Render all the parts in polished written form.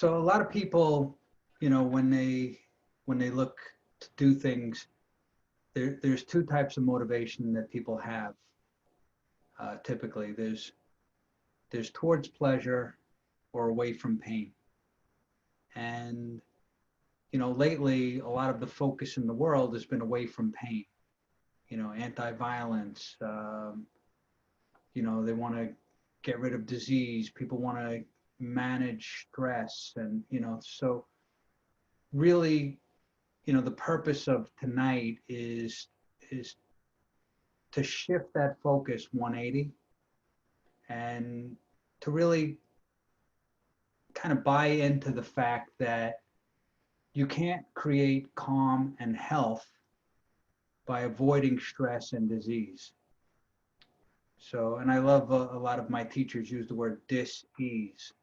So a lot of people, when they look to do things, there's two types of motivation that people have. Typically, there's towards pleasure or away from pain. And lately, a lot of the focus in the world has been away from pain. Anti-violence. They want to get rid of disease. People want to manage stress, and so really, the purpose of tonight is to shift that focus 180 and to really kind of buy into the fact that you can't create calm and health by avoiding stress and disease. So, and I love a lot of my teachers use the word dis-ease,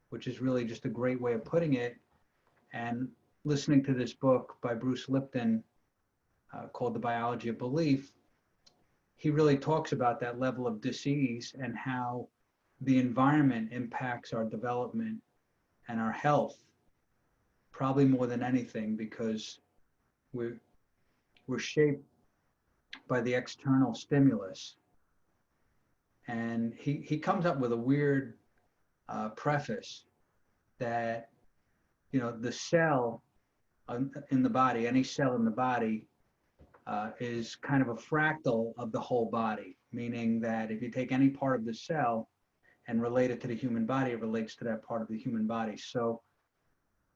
which is really just a great way of putting it. And listening to this book by Bruce Lipton called The Biology of Belief, he really talks about that level of dis-ease and how the environment impacts our development and our health, probably more than anything, because we're, we're shaped by the external stimulus. And he comes up with a weird preface that, the cell in the body, any cell in the body, is kind of a fractal of the whole body, meaning that if you take any part of the cell and relate it to the human body, it relates to that part of the human body. So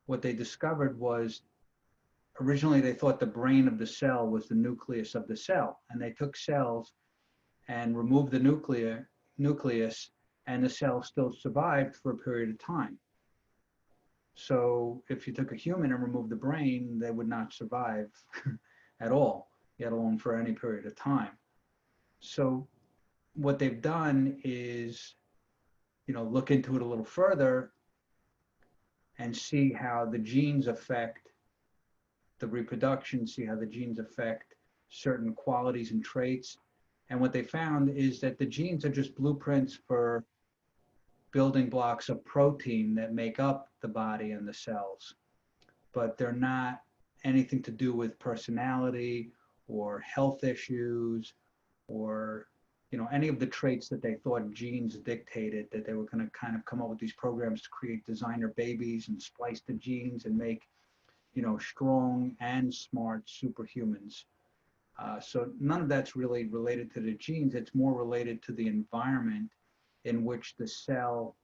what they discovered was originally they thought the brain of the cell was the nucleus of the cell, and they took cells and removed the nucleus, and the cell still survived for a period of time. So if you took a human and removed the brain, they would not survive at all, let alone for any period of time. So what they've done is, look into it a little further and see how the genes affect the reproduction, see how the genes affect certain qualities and traits. And what they found is that the genes are just blueprints for building blocks of protein that make up the body and the cells, but they're not anything to do with personality or health issues or any of the traits that they thought genes dictated, that they were going to kind of come up with these programs to create designer babies and splice the genes and make strong and smart superhumans. So none of that's really related to the genes. It's more related to the environment in which the cell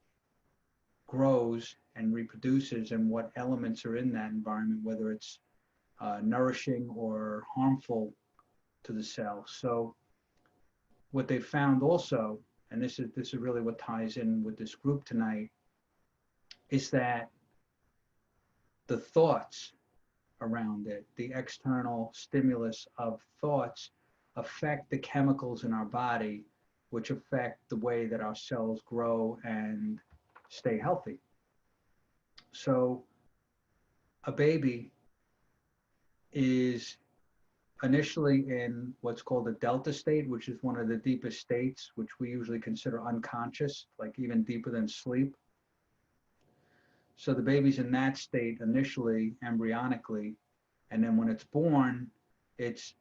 grows and reproduces and what elements are in that environment, whether it's nourishing or harmful to the cell. So what they found also, and this is really what ties in with this group tonight, is that the thoughts around it, the external stimulus of thoughts, affect the chemicals in our body, which affect the way that our cells grow and stay healthy. So a baby is initially in what's called a delta state, which is one of the deepest states, which we usually consider unconscious, like even deeper than sleep. So the baby's in that state initially, embryonically, and then when it's born, it's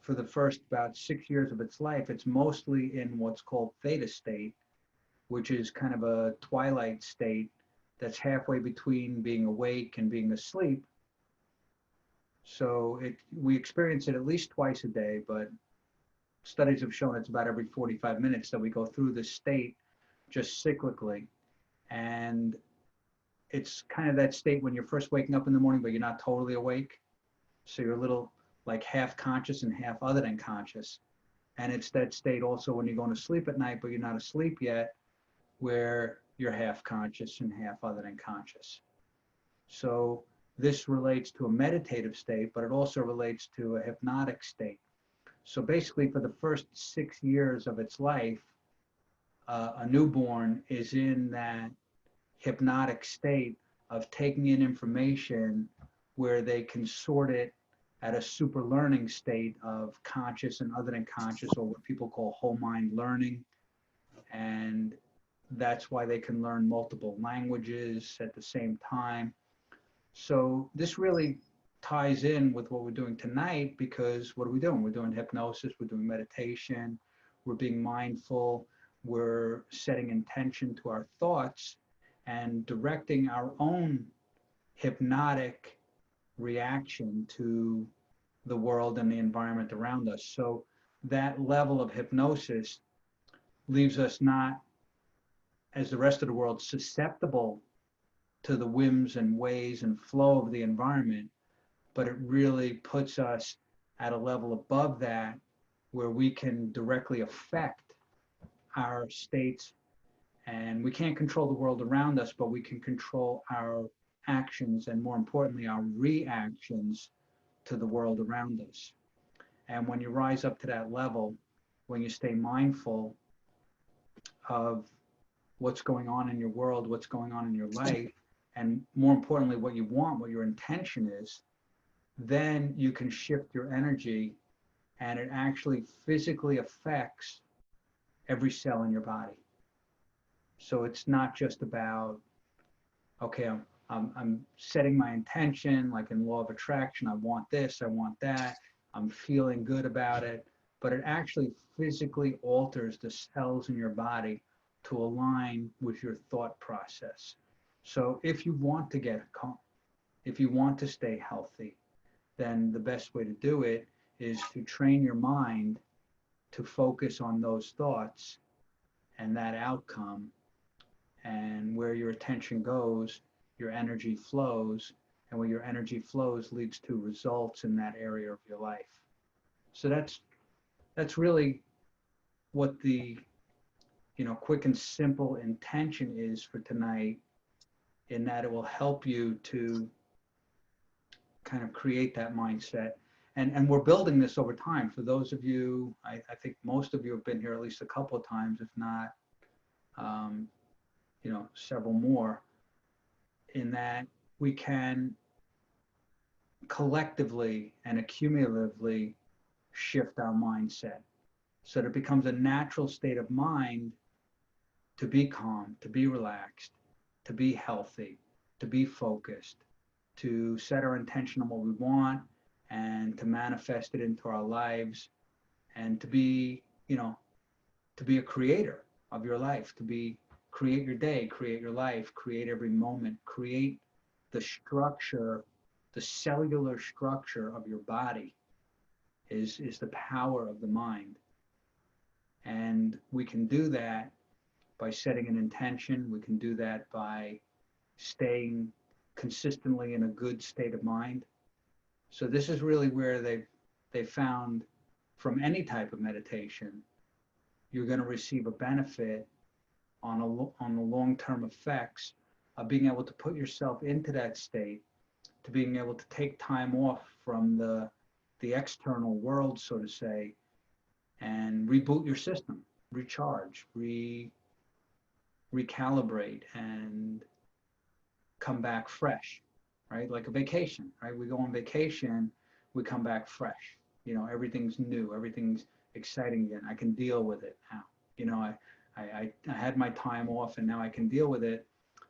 for the first about 6 years of its life, it's mostly in what's called theta state, which is kind of a twilight state that's halfway between being awake and being asleep. So we experience it at least twice a day, but studies have shown it's about every 45 minutes that we go through this state just cyclically. And it's kind of that state when you're first waking up in the morning, but you're not totally awake. So you're a little like half conscious and half other than conscious. And it's that state also when you're going to sleep at night, but you're not asleep yet, where you're half conscious and half other than conscious. So this relates to a meditative state, but it also relates to a hypnotic state. So basically, for the first 6 years of its life, a newborn is in that hypnotic state of taking in information where they can sort it at a super learning state of conscious and other than conscious, or what people call whole mind learning. And That's why they can learn multiple languages at the same time. So this really ties in with what we're doing tonight, because what are we doing? We're doing hypnosis, we're doing meditation, we're being mindful, we're setting intention to our thoughts and directing our own hypnotic reaction to the world and the environment around us. So that level of hypnosis leaves us not, as the rest of the world, susceptible to the whims and ways and flow of the environment, but it really puts us at a level above that where we can directly affect our states. And we can't control the world around us, but we can control our actions and, more importantly, our reactions to the world around us. And when you rise up to that level, when you stay mindful of what's going on in your world, what's going on in your life, and more importantly, what you want, what your intention is, then you can shift your energy, and it actually physically affects every cell in your body. So it's not just about, okay, I'm setting my intention, like in law of attraction, I want this, I want that, I'm feeling good about it, but it actually physically alters the cells in your body to align with your thought process. So if you want to get calm, if you want to stay healthy, then the best way to do it is to train your mind to focus on those thoughts and that outcome. And where your attention goes, your energy flows. And where your energy flows leads to results in that area of your life. So that's really what the quick and simple intention is for tonight, in that it will help you to kind of create that mindset. And we're building this over time. For those of you, I think most of you have been here at least a couple of times, if not, um, several more, in that we can collectively and accumulatively shift our mindset so that it becomes a natural state of mind to be calm, to be relaxed, to be healthy, to be focused, to set our intention on what we want and to manifest it into our lives, and to be, to be a creator of your life, to be create your day, create your life, create every moment, create the structure, the cellular structure of your body is the power of the mind. And we can do that by setting an intention. We can do that by staying consistently in a good state of mind. So this is really where they found, from any type of meditation, you're going to receive a benefit on the long-term effects of being able to put yourself into that state, to being able to take time off from the external world, so to say, and reboot your system, recharge, recalibrate, and come back fresh, right? Like a vacation, right? We go on vacation, we come back fresh. Everything's new, everything's exciting again. I can deal with it now. I had my time off and now I can deal with it.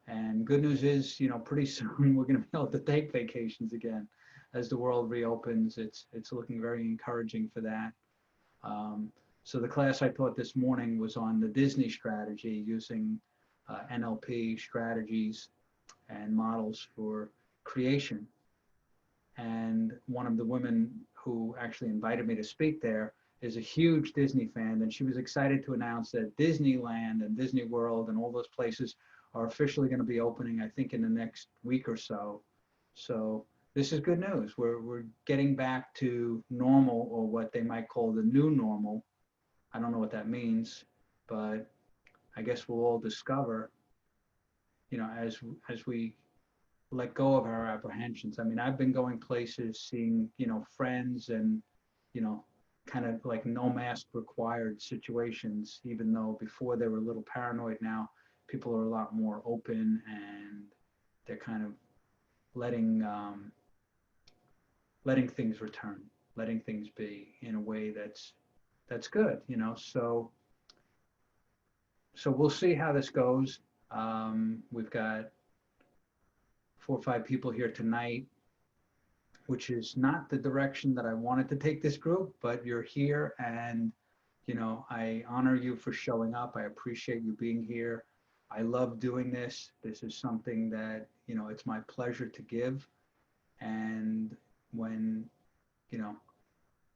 And good news is, pretty soon we're going to be able to take vacations again as the world reopens. It's looking very encouraging for that. So the class I taught this morning was on the Disney strategy, using NLP strategies and models for creation. And one of the women who actually invited me to speak there is a huge Disney fan, and she was excited to announce that Disneyland and Disney World and all those places are officially going to be opening, I think, in the next week or so. So this is good news. We're getting back to normal, or what they might call the new normal. I don't know what that means, but I guess we'll all discover, as we let go of our apprehensions. I mean, I've been going places, seeing, friends, and, kind of like no mask required situations, even though before they were a little paranoid. Now people are a lot more open, and they're kind of letting things return, letting things be in a way that's good. So So we'll see how this goes. We've got 4 or 5 people here tonight, which is not the direction that I wanted to take this group, but you're here, and I honor you for showing up. I appreciate you being here. I love doing this. This is something that, it's my pleasure to give. And when, you know,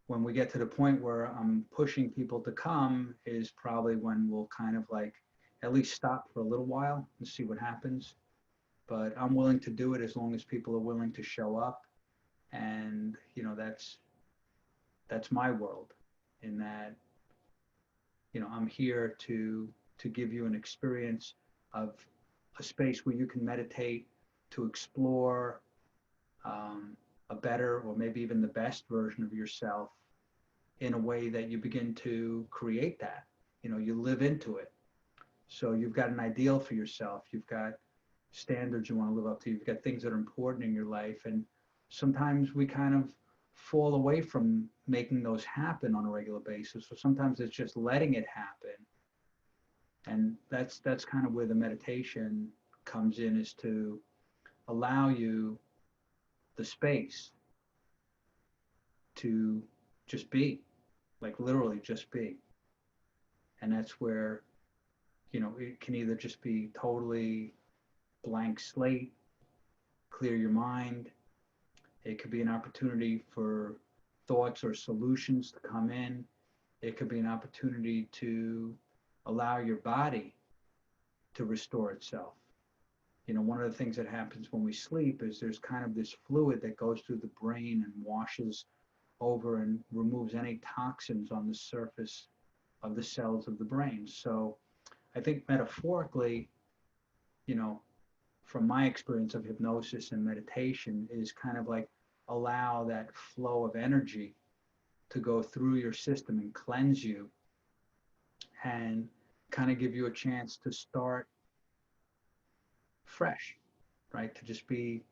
when we get to the point where I'm pushing people to come is probably when we'll kind of like at least stop for a little while and see what happens. But I'm willing to do it as long as people are willing to show up. And, that's my world, in that, I'm here to give you an experience of a space where you can meditate, to explore a better or maybe even the best version of yourself, in a way that you begin to create that. You live into it. So you've got an ideal for yourself. You've got standards you want to live up to. You've got things that are important in your life. And sometimes we kind of fall away from making those happen on a regular basis. So sometimes it's just letting it happen. And that's kind of where the meditation comes in, is to allow you the space to just be, like literally just be. And that's where, it can either just be totally blank slate, clear your mind. It could be an opportunity for thoughts or solutions to come in. It could be an opportunity to allow your body to restore itself. One of the things that happens when we sleep is there's kind of this fluid that goes through the brain and washes over and removes any toxins on the surface of the cells of the brain. So I think metaphorically, from my experience of hypnosis and meditation, is kind of like allow that flow of energy to go through your system and cleanse you, and kind of give you a chance to start fresh, right? To just be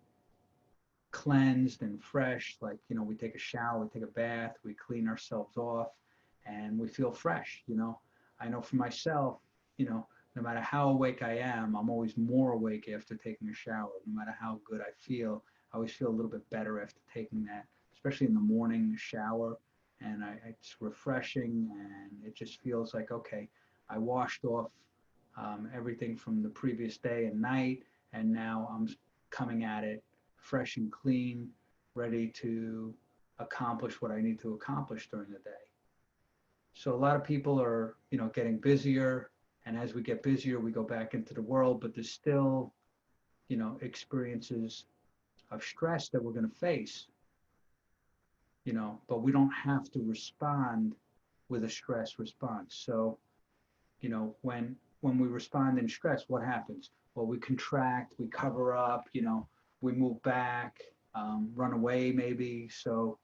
cleansed and fresh. Like, we take a shower, we take a bath, we clean ourselves off, and we feel fresh. I know for myself, no matter how awake I am, I'm always more awake after taking a shower. No matter how good I feel, I always feel a little bit better after taking that, especially in the morning shower. And it's refreshing, and it just feels like, okay, I washed off everything from the previous day and night, and now I'm coming at it fresh and clean, ready to accomplish what I need to accomplish during the day. So a lot of people are, getting busier, and as we get busier, we go back into the world, but there's still, experiences of stress that we're going to face, but we don't have to respond with a stress response. So, when we respond in stress, what happens? Well, we contract, we cover up, we move back, run away maybe. So,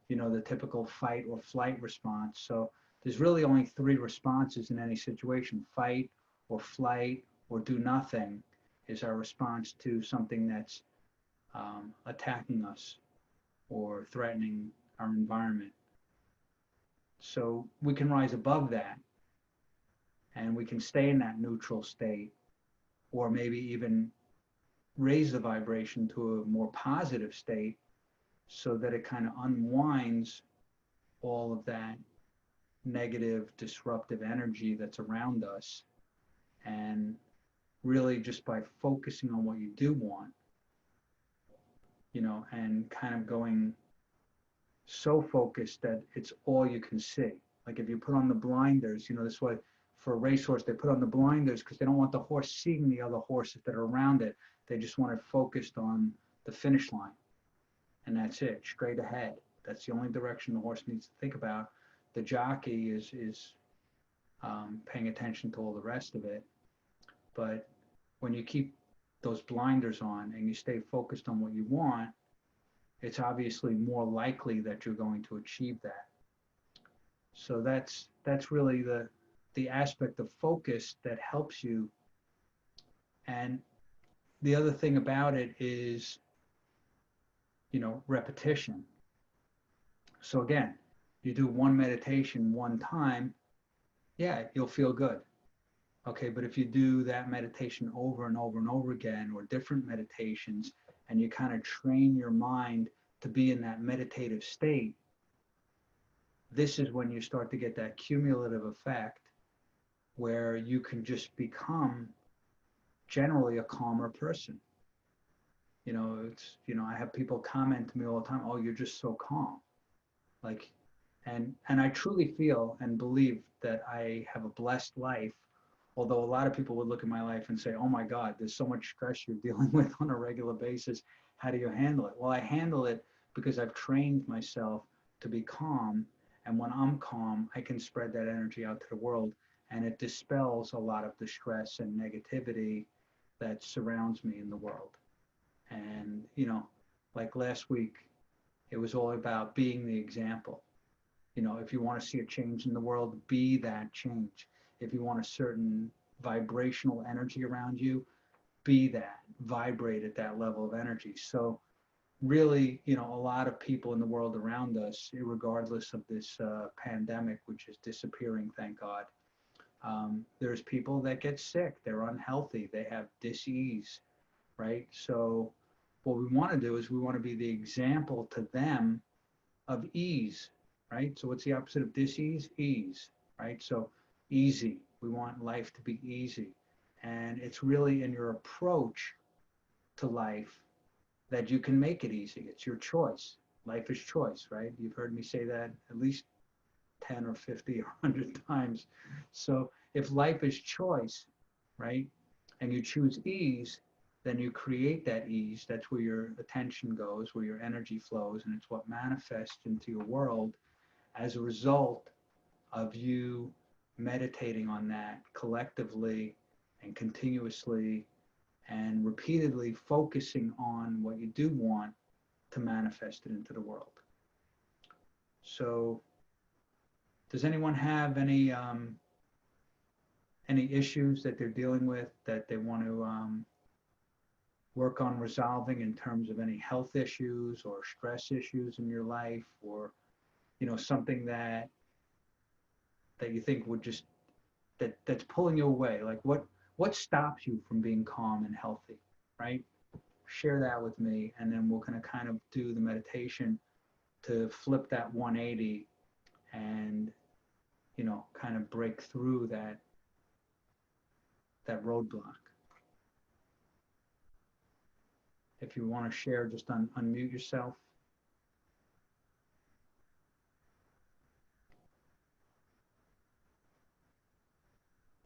the typical fight or flight response. So there's really only 3 responses in any situation: fight or flight or do nothing is our response to something that's attacking us or threatening our environment. So we can rise above that, and we can stay in that neutral state, or maybe even raise the vibration to a more positive state, so that it kind of unwinds all of that negative, disruptive energy that's around us. And really, just by focusing on what you do want, and kind of going so focused that it's all you can see. Like if you put on the blinders, this way for a racehorse, they put on the blinders because they don't want the horse seeing the other horses that are around it. They just want it focused on the finish line. And that's it, straight ahead. That's the only direction the horse needs to think about. The jockey is paying attention to all the rest of it. But when you keep those blinders on and you stay focused on what you want, it's obviously more likely that you're going to achieve that. So that's really the aspect of focus that helps you. And the other thing about it is, repetition. So again, you do one meditation one time, yeah, you'll feel good. Okay, but if you do that meditation over and over and over again, or different meditations, and you kind of train your mind to be in that meditative state, this is when you start to get that cumulative effect where you can just become generally a calmer person. I have people comment to me all the time, "Oh, you're just so calm." Like, and I truly feel and believe that I have a blessed life. Although a lot of people would look at my life and say, "Oh my God, there's so much stress you're dealing with on a regular basis. How do you handle it?" Well, I handle it because I've trained myself to be calm. And when I'm calm, I can spread that energy out to the world, and it dispels a lot of the stress and negativity that surrounds me in the world. And, like last week, it was all about being the example. If you want to see a change in the world, be that change. If you want a certain vibrational energy around you, be that, vibrate at that level of energy. So really, a lot of people in the world around us, regardless of this pandemic, which is disappearing, thank God, there's people that get sick, they're unhealthy, they have dis-ease, right? So what we want to do is we want to be the example to them of ease, right? So what's the opposite of dis-ease? Ease, right? So easy. We want life to be easy. And it's really in your approach to life that you can make it easy. It's your choice. Life is choice, right? You've heard me say that at least 10 or 50 or 100 times. So if life is choice, right, and you choose ease, then you create that ease. That's where your attention goes, where your energy flows, and it's what manifests into your world as a result of you meditating on that collectively and continuously and repeatedly focusing on what you do want to manifest it into the world. So, does anyone have any issues that they're dealing with that they want to work on resolving in terms of any health issues or stress issues in your life, or something that you think would just that's pulling you away? Like what stops you from being calm and healthy, right? Share that with me, and then we're going to kind of do the meditation to flip that 180 and kind of break through that roadblock. If you want to share, just unmute yourself.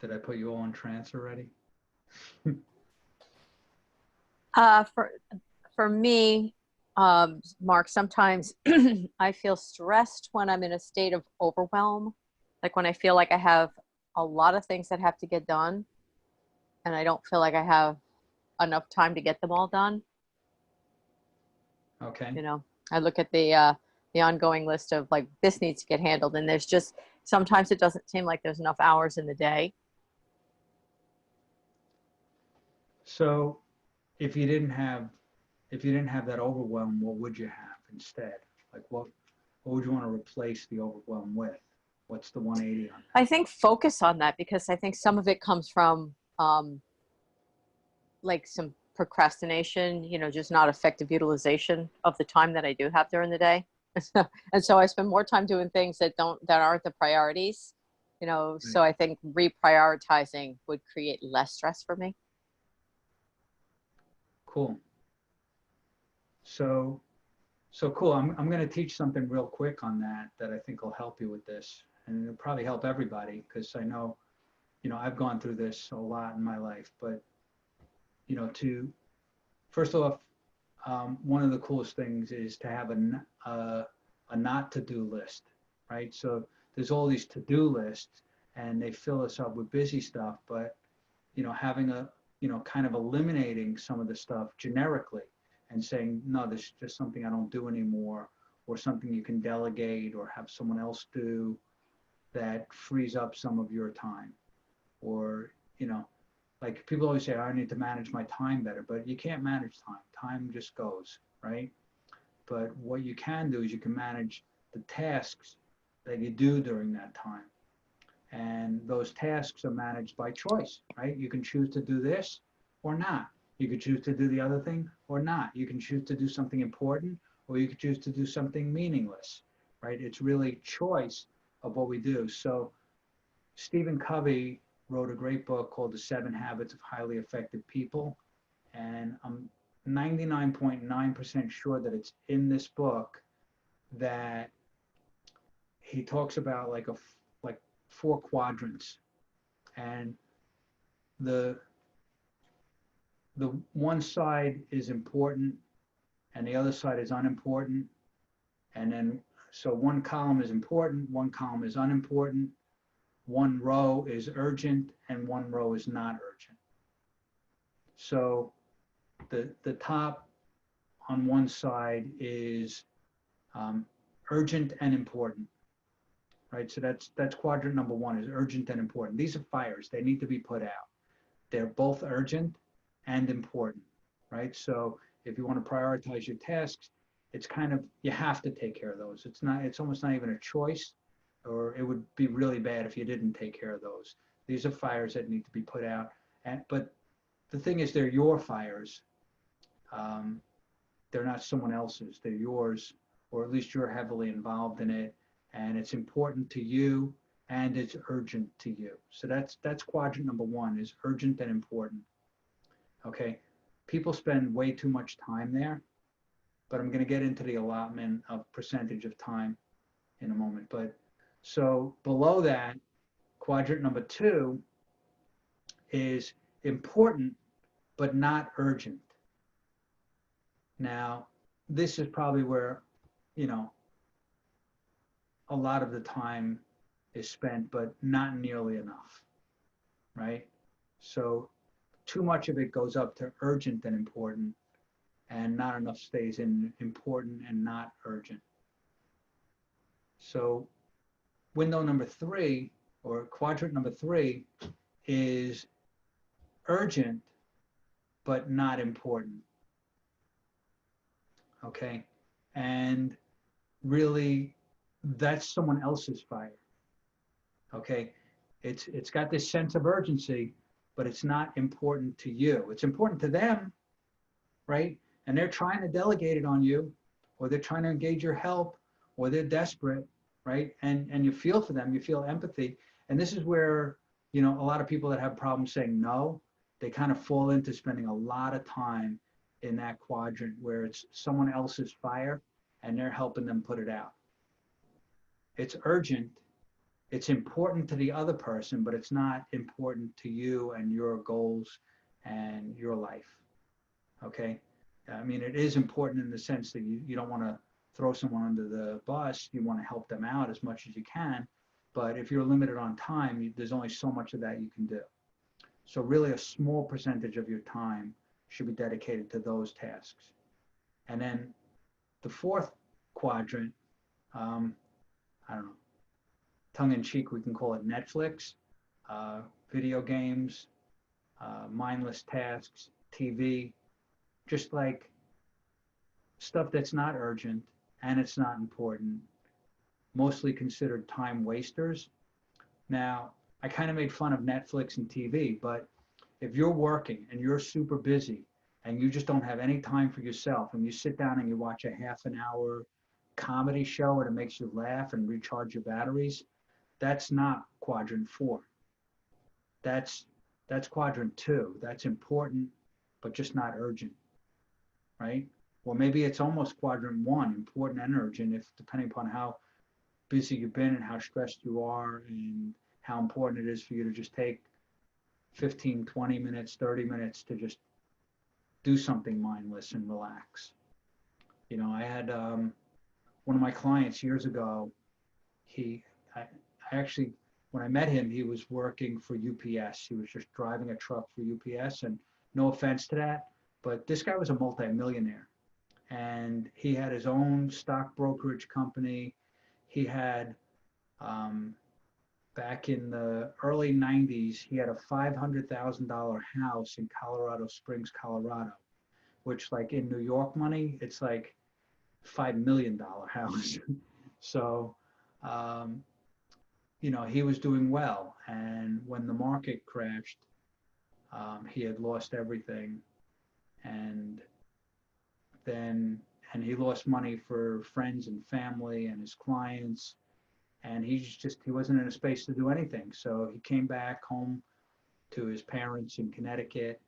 Did I put you all in trance already? For me, Mark, sometimes I feel stressed when I'm in a state of overwhelm, like when I feel like I have a lot of things that have to get done, and I don't feel like I have enough time to get them all done. Okay. I look at the ongoing list of like this needs to get handled, and there's just sometimes it doesn't seem like there's enough hours in the day. So if you didn't have that overwhelm, what would you have instead? Like what would you want to replace the overwhelm with? What's the 180 on that? I think focus on that, because I think some of it comes from like some procrastination, just not effective utilization of the time that I do have during the day. And so I spend more time doing things that aren't the priorities, Right. so I think reprioritizing would create less stress for me. Cool. So cool. I'm going to teach something real quick on that I think will help you with this, and it'll probably help everybody, because I know, I've gone through this a lot in my life. But to first off, one of the coolest things is to have a not to do list, right? So there's all these to do lists, and they fill us up with busy stuff. But having kind of eliminating some of the stuff generically and saying, no, this is just something I don't do anymore, or something you can delegate or have someone else do, that frees up some of your time. Or, like people always say, I need to manage my time better, but you can't manage time. Time just goes, right? But what you can do is you can manage the tasks that you do during that time. And those tasks are managed by choice, right? You can choose to do this or not. You could choose to do the other thing or not. You can choose to do something important, or you could choose to do something meaningless, right? It's really choice of what we do. So Stephen Covey wrote a great book called The 7 Habits of Highly Effective People. And I'm 99.9% sure that it's in this book that he talks about like 4 quadrants. And the the one side is important and the other side is unimportant. And then, so one column is important, one column is unimportant, one row is urgent, and one row is not urgent. So the top on one side is urgent and important, right? So that's quadrant number one, is urgent and important. These are fires, they need to be put out. They're both urgent and important, right? So if you want to prioritize your tasks, it's kind of, you have to take care of those. It's almost not even a choice, or it would be really bad if you didn't take care of those. These are fires that need to be put out. But the thing is, they're your fires. They're not someone else's, they're yours, or at least you're heavily involved in it, and it's important to you, and it's urgent to you. So that's quadrant number one, is urgent and important. Okay, people spend way too much time there, but I'm going to get into the allotment of percentage of time in a moment. But so below that, quadrant number two is important but not urgent. Now, this is probably where, you know, a lot of the time is spent, but not nearly enough, right? So too much of it goes up to urgent and important, and not enough stays in important and not urgent. So window number three, or quadrant number three, is urgent but not important. Okay, and really, that's someone else's fire. Okay, it's got this sense of urgency, but it's not important to you. It's important to them, right? And they're trying to delegate it on you, or they're trying to engage your help, or they're desperate, right? And you feel for them, you feel empathy. And this is where, you know, a lot of people that have problems saying no, they kind of fall into spending a lot of time in that quadrant where it's someone else's fire and they're helping them put it out. It's urgent, it's important to the other person, but it's not important to you and your goals and your life. Okay, I mean, it is important in the sense that you don't want to throw someone under the bus. You want to help them out as much as you can, but if you're limited on time, there's only so much of that you can do. So really, a small percentage of your time should be dedicated to those tasks. And then the fourth quadrant, I don't know, tongue in cheek, we can call it Netflix, video games, mindless tasks, TV, just like stuff that's not urgent and it's not important, mostly considered time wasters. Now, I kind of made fun of Netflix and TV, but if you're working and you're super busy and you just don't have any time for yourself, and you sit down and you watch a half an hour comedy show and it makes you laugh and recharge your batteries, that's not quadrant four. That's quadrant two. That's important, but just not urgent, right? Or maybe it's almost quadrant one, important and urgent, if depending upon how busy you've been and how stressed you are and how important it is for you to just take 15, 20 minutes, 30 minutes to just do something mindless and relax. You know, I had one of my clients years ago, I actually, when I met him, he was working for UPS. He was just driving a truck for UPS, and no offense to that, but this guy was a multimillionaire. And he had his own stock brokerage company. He had, back in the early 90s, he had a $500,000 house in Colorado Springs, Colorado, which, like, in New York money, it's like $5 million house. So, he was doing well. And when the market crashed, he had lost everything. And then, and he lost money for friends and family and his clients. And he wasn't in a space to do anything. So he came back home to his parents in Connecticut,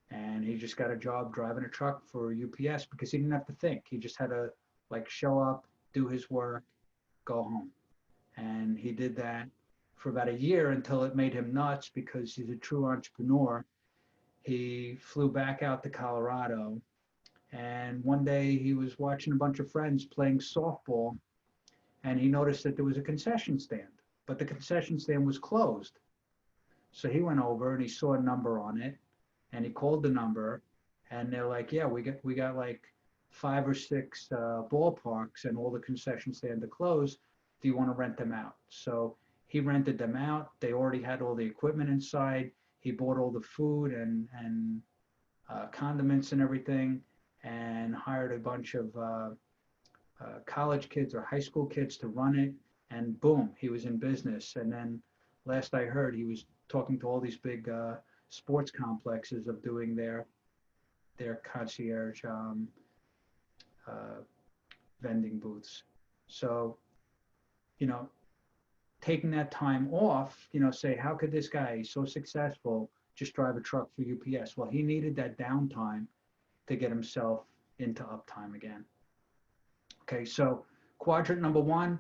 and he just got a job driving a truck for UPS because he didn't have to think. He just had to like show up, do his work, go home. And he did that for about a year until it made him nuts because he's a true entrepreneur. He flew back out to Colorado, and one day he was watching a bunch of friends playing softball, and he noticed that there was a concession stand, but the concession stand was closed. So he went over and he saw a number on it, and he called the number, and they're like, yeah, we got like 5 or 6 ballparks, and all the concession stands are closed. Do you want to rent them out? So he rented them out. They already had all the equipment inside. He bought all the food and condiments and everything, and hired a bunch of college kids or high school kids to run it. And boom, he was in business. And then last I heard, he was talking to all these big sports complexes of doing their concierge uh, vending booths. So, you know, taking that time off, say, how could this guy, he's so successful, just drive a truck for UPS? Well, he needed that downtime to get himself into uptime again. Okay, so quadrant number one,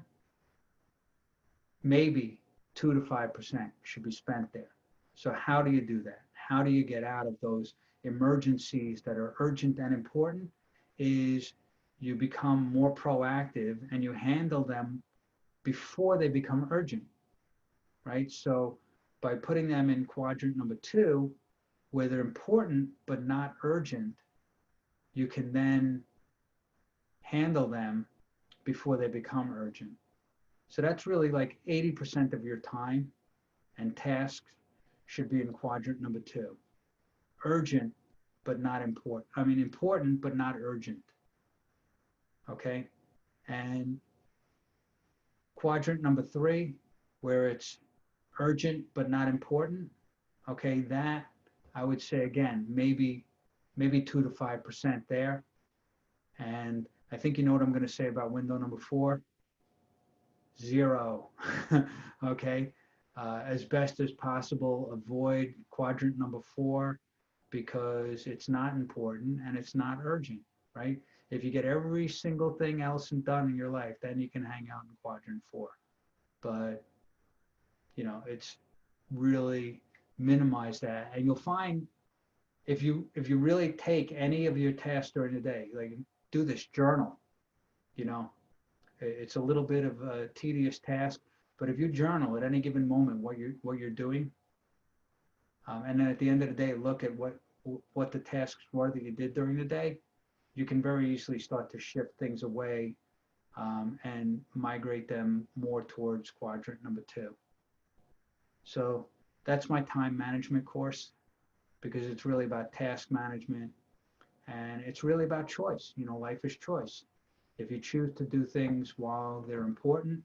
maybe 2 to 5% should be spent there. So how do you do that? How do you get out of those emergencies that are urgent and important? Is you become more proactive and you handle them before they become urgent, right? So by putting them in quadrant number two, where they're important but not urgent, you can then handle them before they become urgent. So that's really like 80% of your time and tasks should be in quadrant number two. Urgent, but not important. I mean, important, but not urgent. Okay. And quadrant number three, where it's urgent, but not important. Okay. That I would say again, maybe 2 to 5% there. And I think you know what I'm going to say about window number four. Zero. Okay. As best as possible, avoid quadrant number four because it's not important and it's not urgent, right? If you get every single thing else done in your life, then you can hang out in quadrant four. But, it's really minimize that. And you'll find if you really take any of your tasks during the day, like do this journal, you know, it's a little bit of a tedious task, but if you journal at any given moment what you're doing, and then at the end of the day look at what the tasks were that you did during the day, you can very easily start to shift things away and migrate them more towards quadrant number two. So that's my time management course because it's really about task management and it's really about choice. Life is choice. If you choose to do things while they're important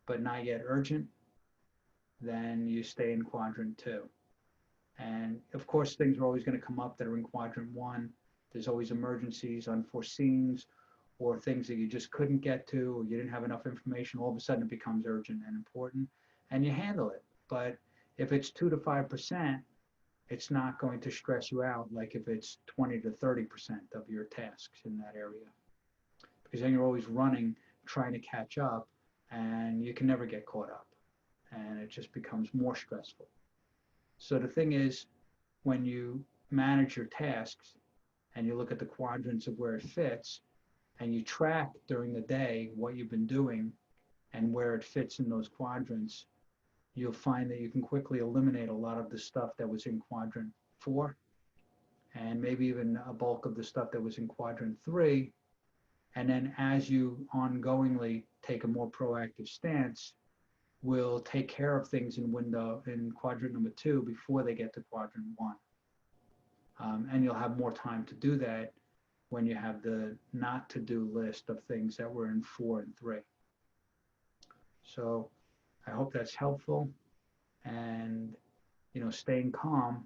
but not yet urgent, then you stay in quadrant two. And of course, things are always going to come up that are in quadrant one. There's always emergencies, unforeseens, or things that you just couldn't get to, or you didn't have enough information. All of a sudden, it becomes urgent and important, and you handle it. But if it's 2 to 5%, it's not going to stress you out like if it's 20 to 30% of your tasks in that area. Because then you're always running, trying to catch up, and you can never get caught up. And it just becomes more stressful. So the thing is, when you manage your tasks and you look at the quadrants of where it fits, and you track during the day what you've been doing and where it fits in those quadrants, you'll find that you can quickly eliminate a lot of the stuff that was in quadrant four, and maybe even a bulk of the stuff that was in quadrant three. And then as you ongoingly take a more proactive stance, will take care of things in quadrant number two before they get to quadrant one. And you'll have more time to do that when you have the not to do list of things that were in four and three. So I hope that's helpful. And, staying calm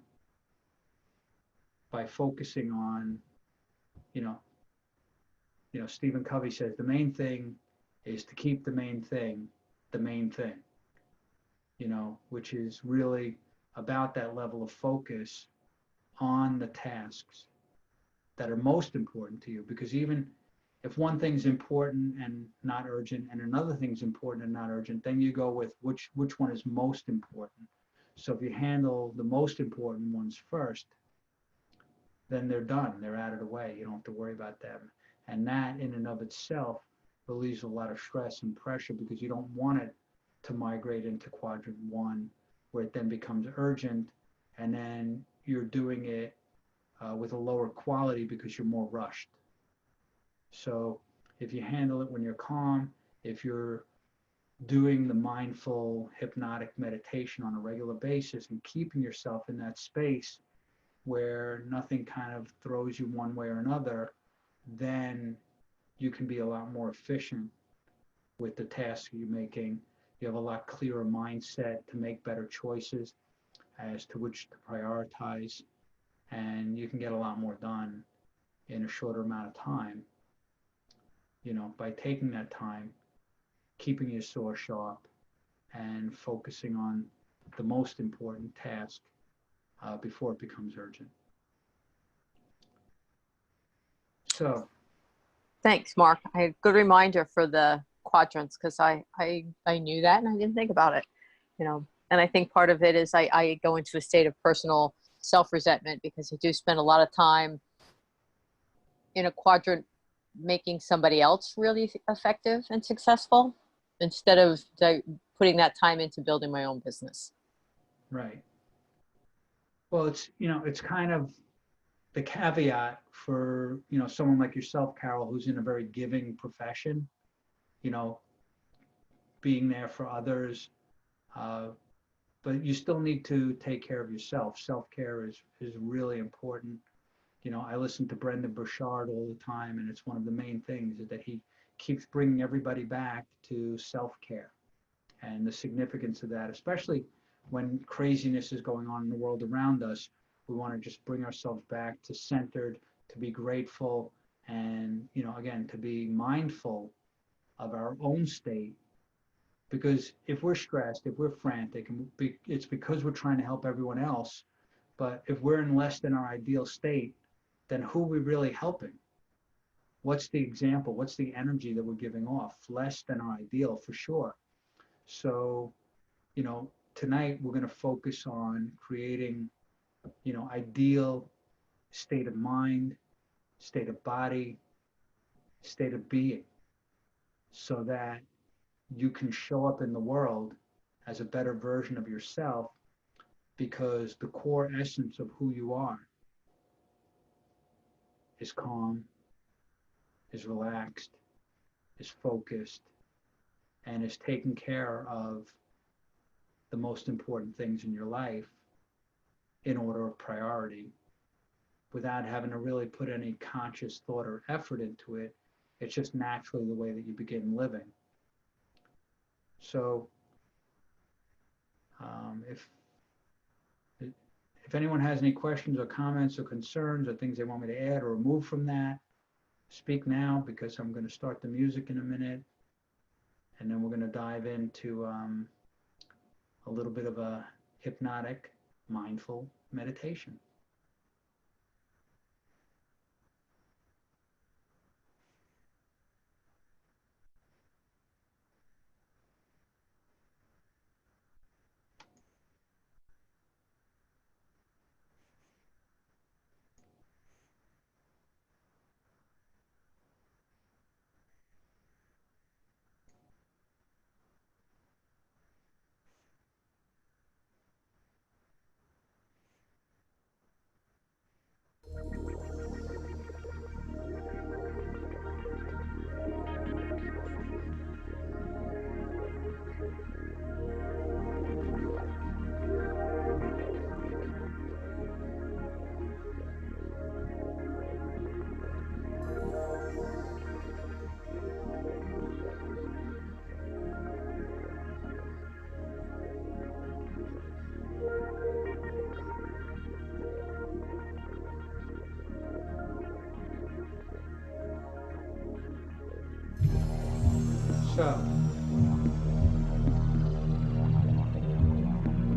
by focusing on, you know, Stephen Covey says the main thing is to keep the main thing, which is really about that level of focus on the tasks that are most important to you. Because even if one thing's important and not urgent, and another thing's important and not urgent, then you go with which one is most important. So if you handle the most important ones first, then they're done. They're out of the way. You don't have to worry about them. And that in and of itself relieves a lot of stress and pressure because you don't want it to migrate into quadrant one, where it then becomes urgent, and then you're doing it with a lower quality because you're more rushed. So if you handle it when you're calm, if you're doing the mindful hypnotic meditation on a regular basis and keeping yourself in that space where nothing kind of throws you one way or another, then you can be a lot more efficient with the tasks you're making. You have a lot clearer mindset to make better choices as to which to prioritize, and you can get a lot more done in a shorter amount of time, by taking that time, keeping your saw sharp, and focusing on the most important task before it becomes urgent. So, Thanks, Mark. I had a good reminder for the quadrants because I knew that and I didn't think about it, And I think part of it is I go into a state of personal self-resentment because I do spend a lot of time in a quadrant making somebody else really effective and successful instead of putting that time into building my own business. right. Well, it's kind of the caveat for, someone like yourself, Carol, who's in a very giving profession, you know, being there for others. Uh, but you still need to take care of yourself. Self-care is really important. I listen to Brendan Burchard all the time, and it's one of the main things is that he keeps bringing everybody back to self-care and the significance of that, especially when craziness is going on in the world around us. We want to just bring ourselves back to centered, to be grateful, and, again, to be mindful of our own state. Because if we're stressed, if we're frantic, it's because we're trying to help everyone else. But if we're in less than our ideal state, then who are we really helping? What's the example? What's the energy that we're giving off? Less than our ideal, for sure. So, tonight we're going to focus on creating, ideal state of mind, state of body, state of being, so that you can show up in the world as a better version of yourself, because the core essence of who you are is calm, is relaxed, is focused, and is taking care of the most important things in your life in order of priority without having to really put any conscious thought or effort into it. It's just naturally the way that you begin living. So if anyone has any questions or comments or concerns or things they want me to add or remove from that, speak now, because I'm going to start the music in a minute, and then we're going to dive into a little bit of a hypnotic, mindful meditation.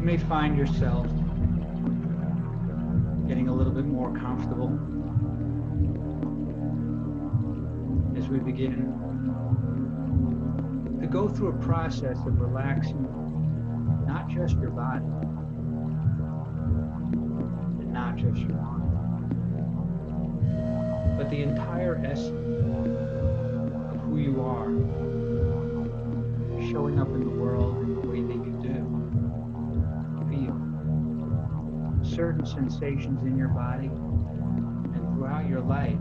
may find yourself getting a little bit more comfortable as we begin to go through a process of relaxing not just your body and not just your mind, but the entire essence of who you are, showing up in the world in the way that you do. Feel certain sensations in your body and throughout your life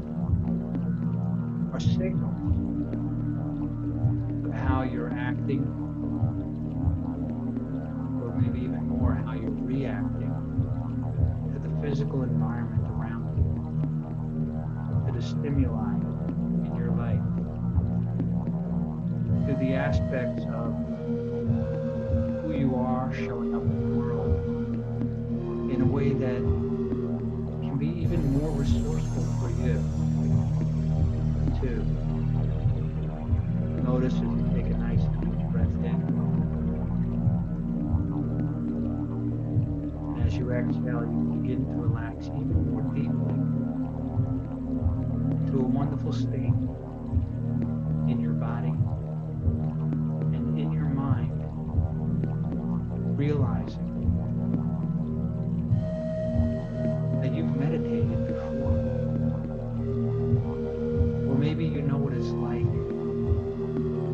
are signals of how you're acting, or maybe even more how you're reacting to the physical environment around you, to the stimuli in your life, to the aspects of who you are showing up in the world in a way that can be even more resourceful for you. Too. Notice as you take a nice deep breath in. And as you exhale, you begin to relax even more deeply into a wonderful state in your body and in your mind, realizing that you've meditated before. Or maybe you know what it's like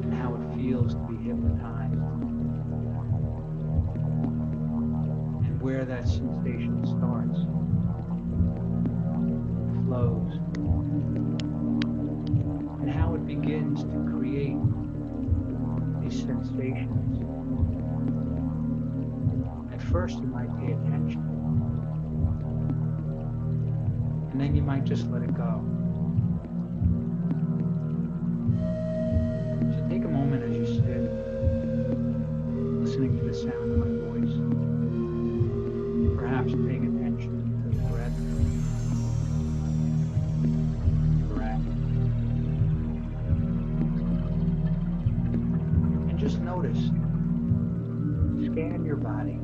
and how it feels to be hypnotized and where that sensation starts, flows, and how it begins to create these sensations. At first you might pay attention, and then you might just let it go. So take a moment as you sit, listening to the sound of my voice, perhaps paying attention to the breath, and just notice, scan your body,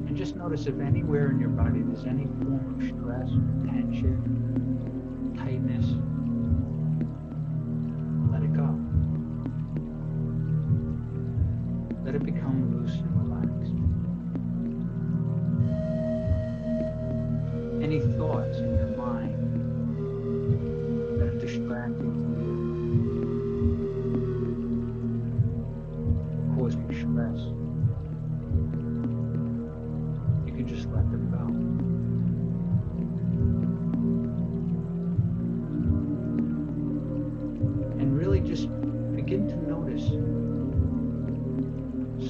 and just notice if anywhere in your body there's any form of stress, tension, tightness. Let it go. Let it become loose and relaxed. Any thoughts in your mind that are distracting you, causing stress, you can just let them go. And really just begin to notice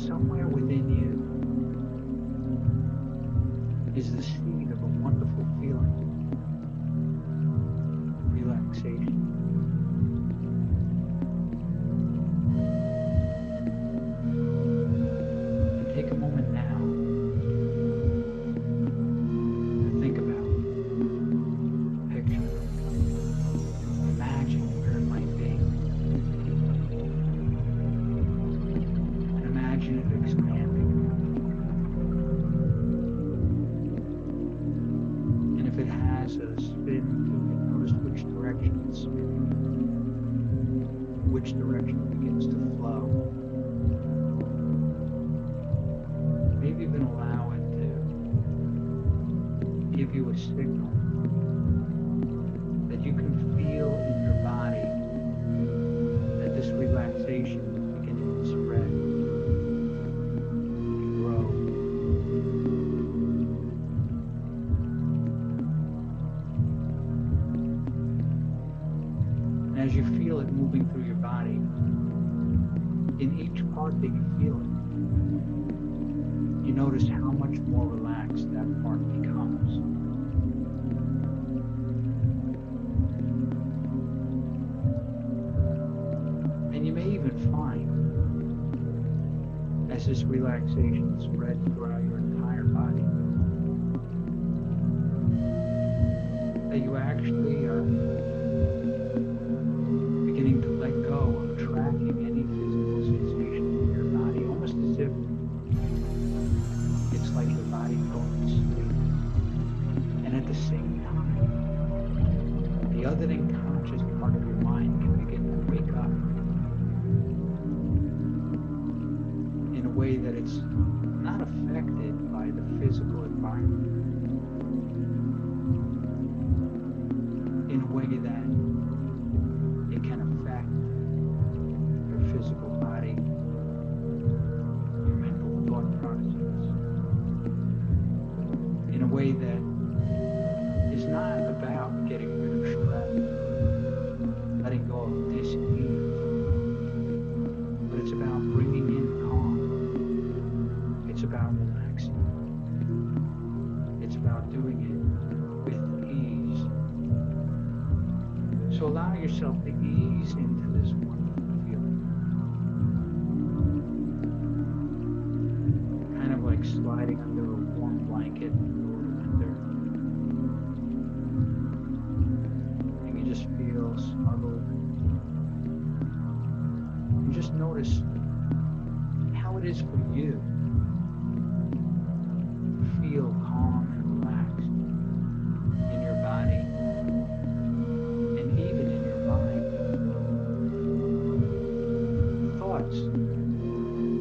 somewhere within you is the seed of a wonderful feeling, relaxation. And take a moment now to think about, picture, imagine where it might be. And imagine it expanding. And if it has a spin, you can notice which direction it's spinning, which direction it begins to flow. Maybe even allow it to give you a signal that you can feel in your body that this relaxation is beginning to spread and grow. And as you feel it moving through your body, in each part that you feel it, you notice how much more relaxed that part becomes. And you may even find, as this relaxation spreads throughout your entire body, that you actually are beginning to let go of tracking any physical sensation in your body, almost as if is not affected by the physical environment in a way that it can affect your physical body, your mental thought process, in a way that is not about getting rid of stress, letting go of dis-ease, but it's about bringing in calm. It's about relaxing. It's about doing it with ease. So allow yourself to ease into this wonderful feeling. Kind of like sliding under a warm blanket in the winter. And you just feel snuggled. And just notice how it is for you to feel calm and relaxed in your body and even in your mind. Thoughts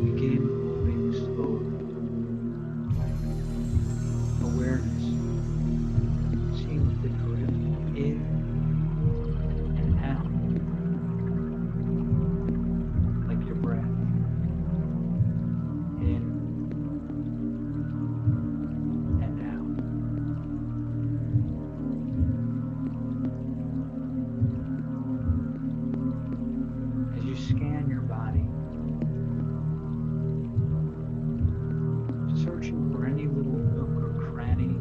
begin moving slowly. Awareness seems to drift in and out like your breath. In and out. As you scan your body, searching for any little nook or cranny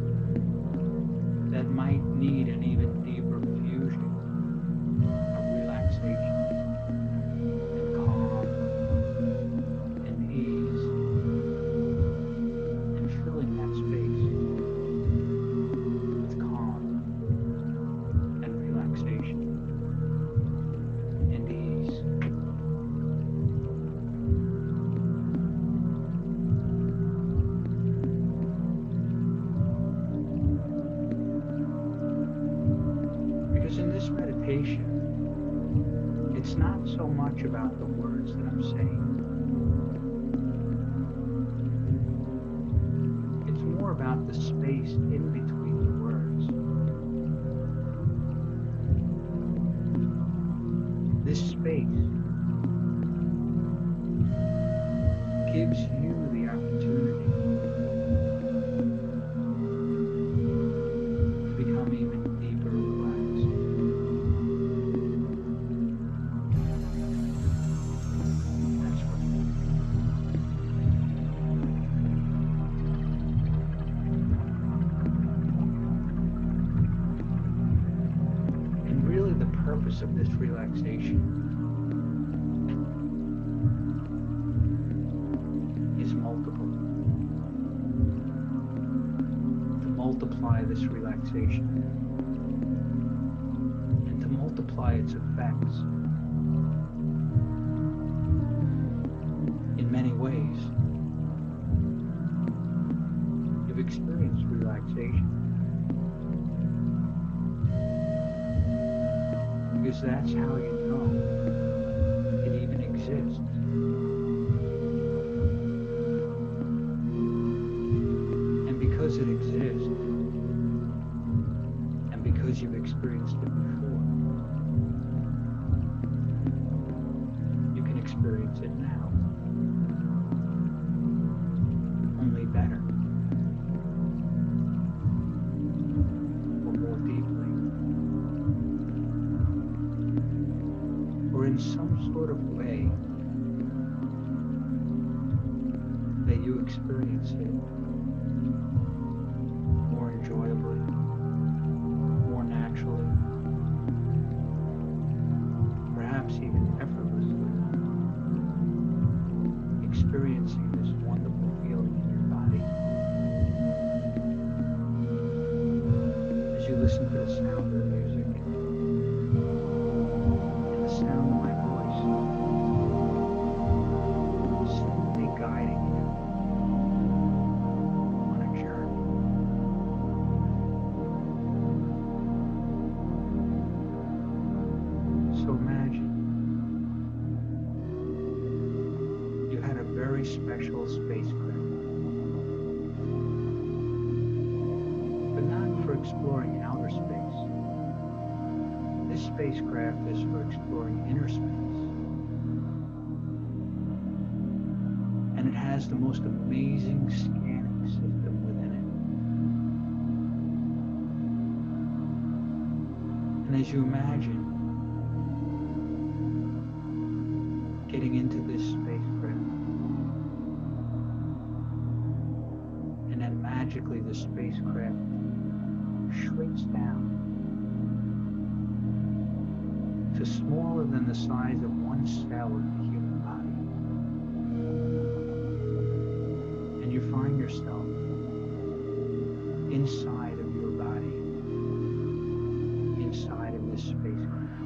that might need an even deeper fusion of relaxation and calm and ease, and filling that space with calm and relaxation and ease. Because in this meditation, it's not so much about the words that I'm saying. It's more about the space in between the words. This space gives you the opportunity to become even deeper relaxed. That's right. And really the purpose of this relaxation is multiple. To multiply this relaxation and to multiply its effects in many ways. You've experienced relaxation because that's how you know it even exists. And because it exists, and because you've experienced it before, you can experience it now, only better, or more deeply, or in some sort of way that you experience it more enjoyably, more naturally, perhaps even effortlessly, experiencing this wonderful feeling in your body. As you listen to the sound of the music and the sound of my voice, simply guiding you on a journey. So imagine you had a very special spacecraft spacecraft is for exploring inner space. And it has the most amazing scanning system within it. And as you imagine getting into this spacecraft, and then magically the spacecraft shrinks down to smaller than the size of one cell of the human body. And you find yourself inside of your body, inside of this spacecraft,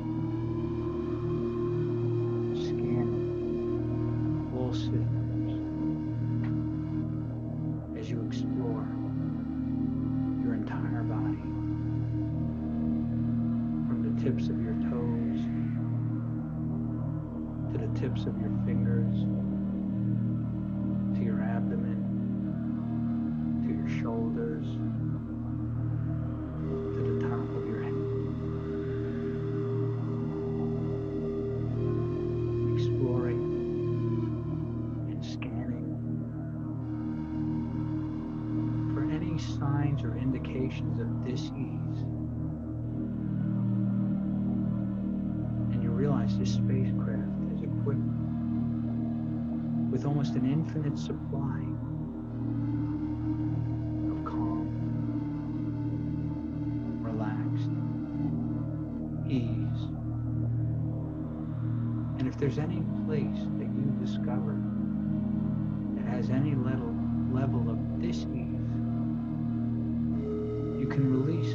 scanning all systems as you explore your entire body, from the tips of your toes to the tips of your fingers, to your abdomen, to your shoulders, to the top of your head. Exploring and scanning for any signs or indications of dis-ease. And you realize this spacecraft is equipped with almost an infinite supply of calm, relaxed ease. And if there's any place that you discover that has any level of dis-ease, you can release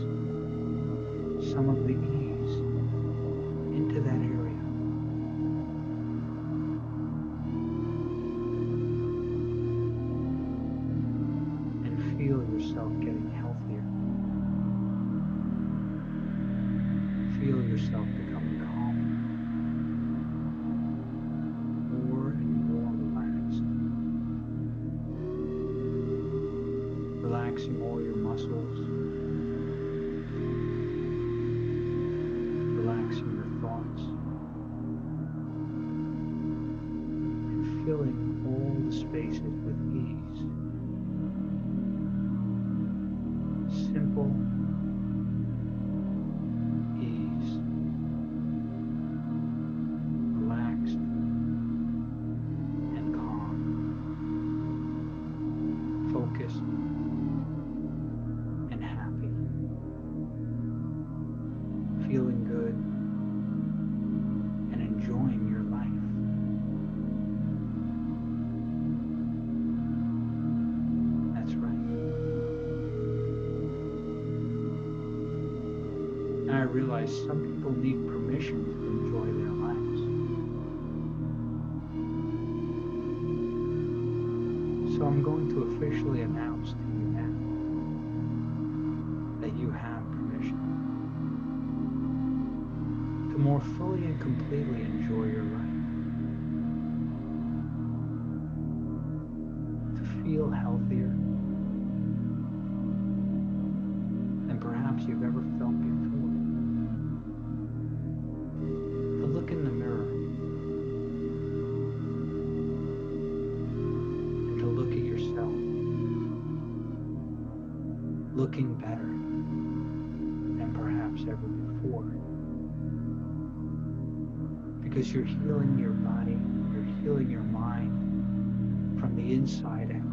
some of the ease into that area. And feel yourself getting healthier. Feel yourself becoming calmer. More and more relaxed. Relaxing all your muscles. Relaxing your thoughts. And filling all the spaces with ease. Simple ease. Relaxed and calm. Focused and happy. Feeling good and enjoying your life. That's right. Now I realize some people need permission to enjoy their lives. So I'm going to officially announce to you now that you have permission to more fully and completely enjoy your life, to feel healthier than perhaps you've ever felt before, to look in the mirror and to look at yourself looking better than perhaps ever before. Because you're healing your body, you're healing your mind from the inside out.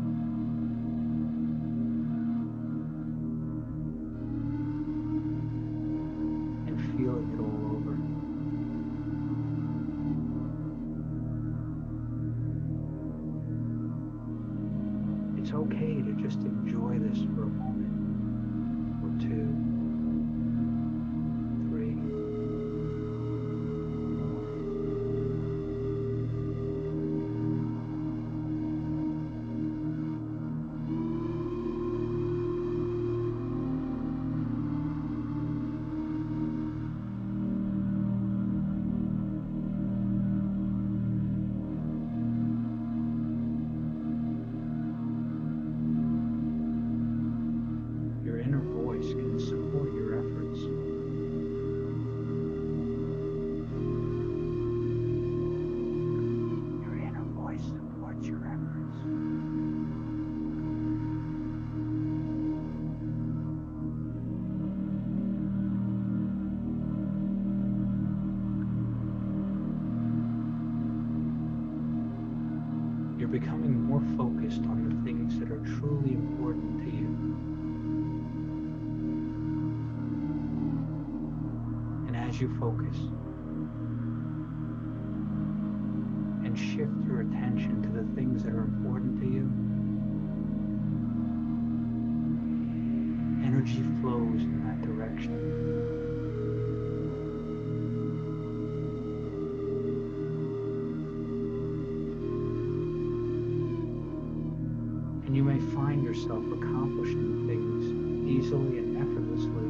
And feeling it all over. It's okay to just enjoy this for a moment or two, 3. Your inner voice can support becoming more focused on the things that are truly important to you. And as you focus and shift your attention to the things that are important to you, energy flows in that direction. And you may find yourself accomplishing things easily and effortlessly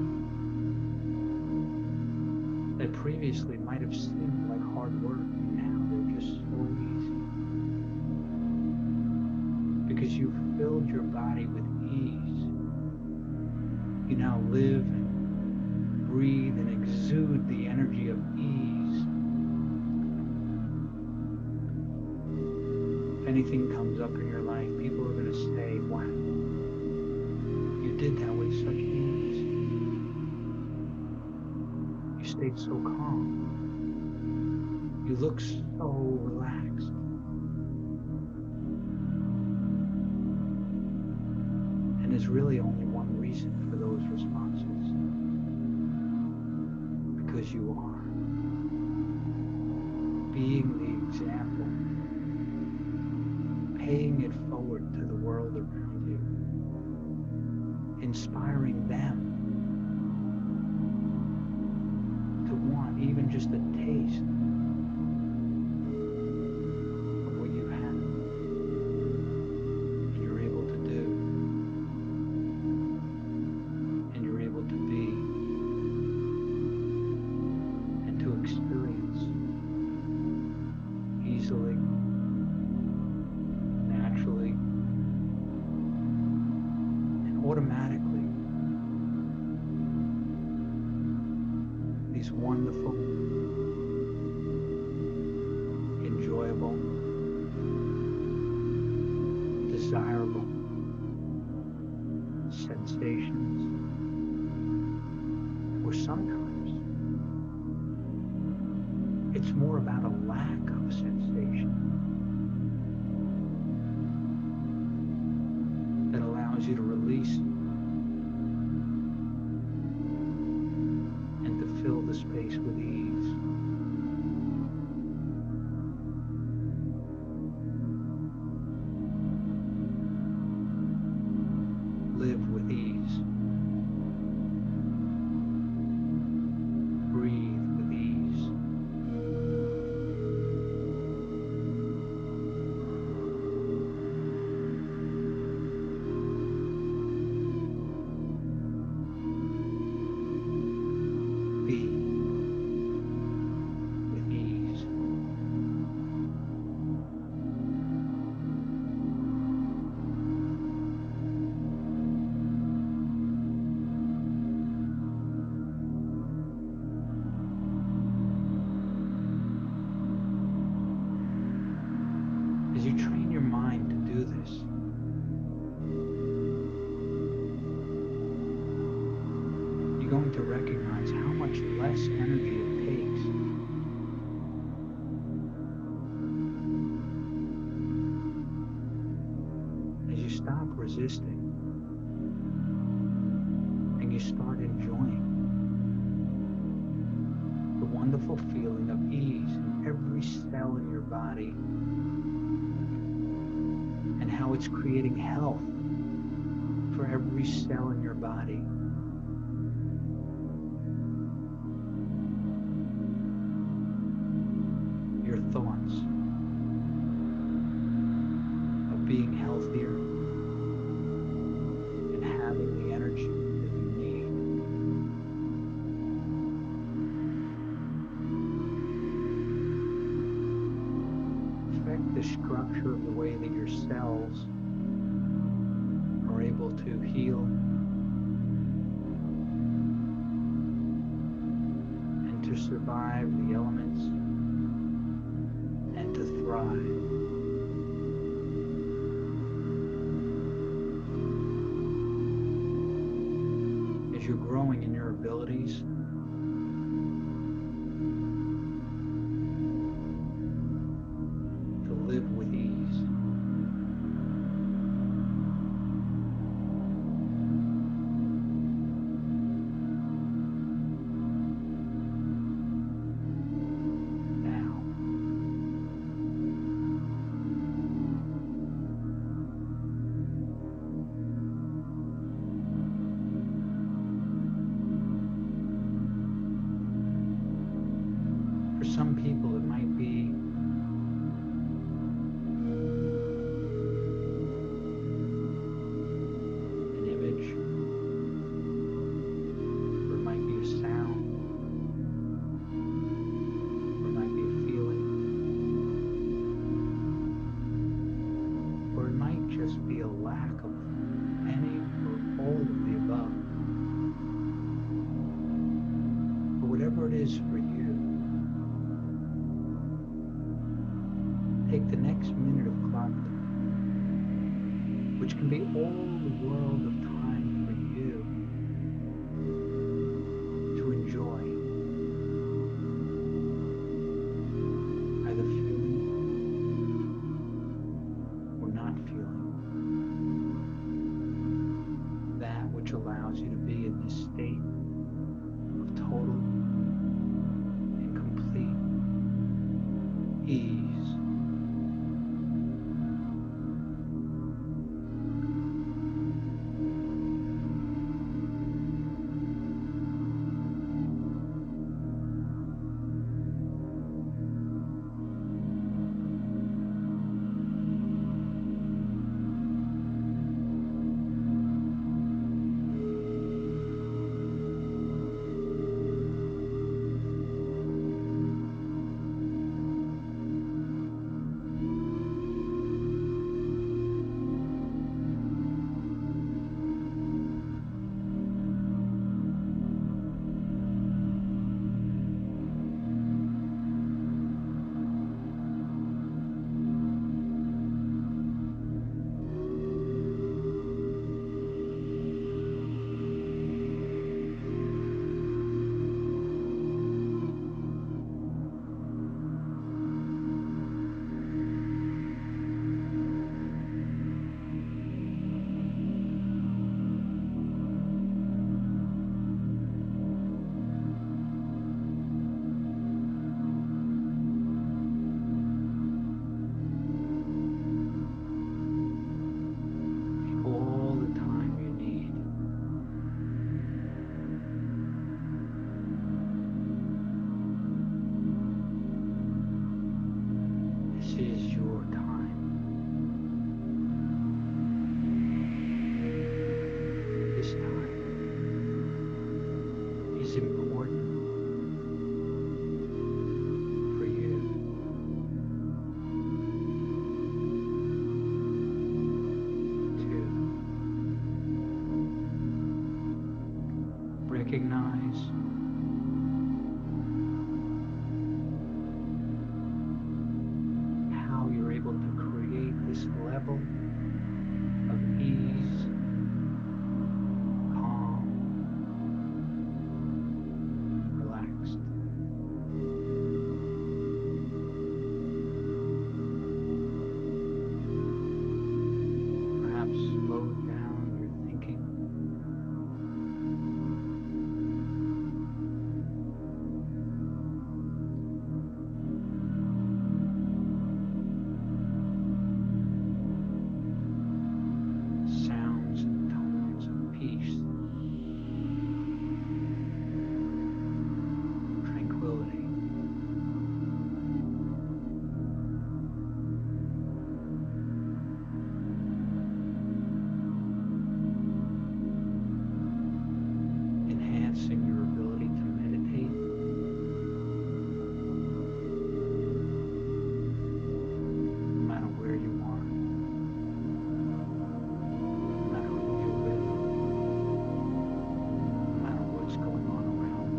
that previously might have seemed like hard work, and now they're just so easy. Because you've filled your body with ease. You now live and breathe and exude the energy of ease. If anything comes up in your life, people are going to say, wow, you did that with such ease. You stayed so calm. You look so relaxed. And there's really only one reason for those responses. Because you are being the example, paying it forward to the world around you, inspiring them to want even just a taste of what you have and you're able to do and you're able to be and to experience easily, naturally, and automatically these wonderful, enjoyable, desirable sensations, or sometimes it's more about a lack of sensation that allows you to release and to fill the space with ease. Live with ease. Breathe with ease. Be with ease. As you train your mind to do this, you're going to recognize how much less energy it takes as you stop resisting and you start enjoying the wonderful feeling of ease in every cell in your body and how it's creating health for every cell in your body. Your thoughts of being healthier and having the energy that you need. Affect the structure of the way that your cells are able to heal and to survive the elements and to thrive. As you're growing in your abilities, to live with ease. is for you. Take the next minute of clock time, which can be all the world of time for you to enjoy, either feeling or not feeling, that which allows you to be in this state of total and complete ease. All the time you need. This is your time. This time is important for you. Recognize how you're able to create this level of ease, calm, relaxed. Perhaps slow down your thinking. Sounds and tones of peace, tranquility. Enhancing your ability to meditate. No matter where you are, no matter who you're with, no matter what's going on around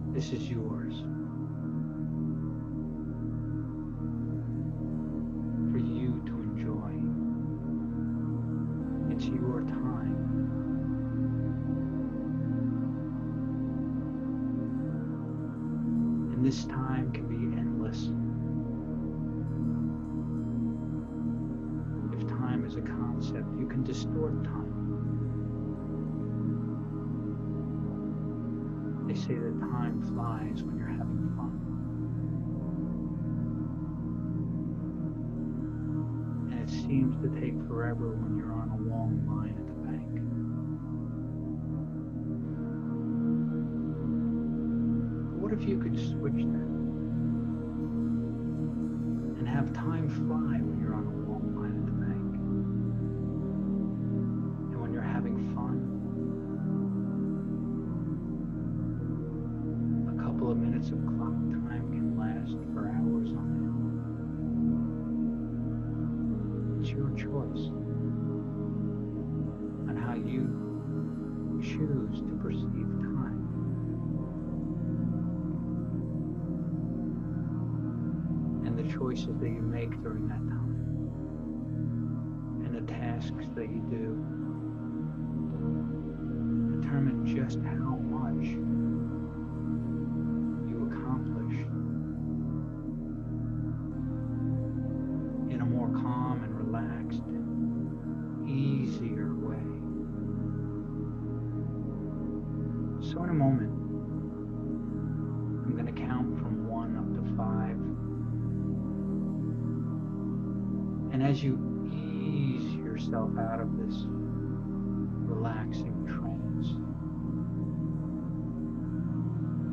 you. This is yours. For you to enjoy. It's your time. And this time can be endless. If time is a concept, you can distort time. They say that time flies when you're having fun. And it seems to take forever when you're on a long line at the bank. What if you could switch that and have time fly when you're on a long line at the bank? And when you're having fun, a couple of minutes of clock time can last for hours on end. It's your choice. choose to perceive time. And the choices that you make during that time. And the tasks that you do determine just how much you accomplish in a more calm and relaxed, easier way. So in a moment, I'm going to count from 1 up to 5. And as you ease yourself out of this relaxing trance,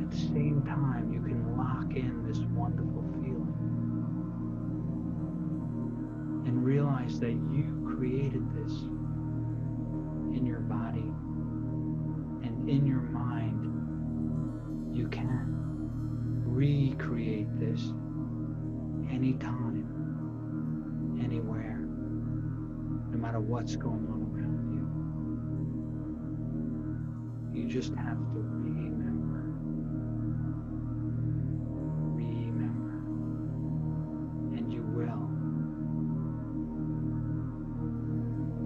at the same time, you can lock in this wonderful feeling and realize that you created this in your body and in your mind. You can recreate this anytime, anywhere, no matter what's going on around you. You just have to remember, and you will.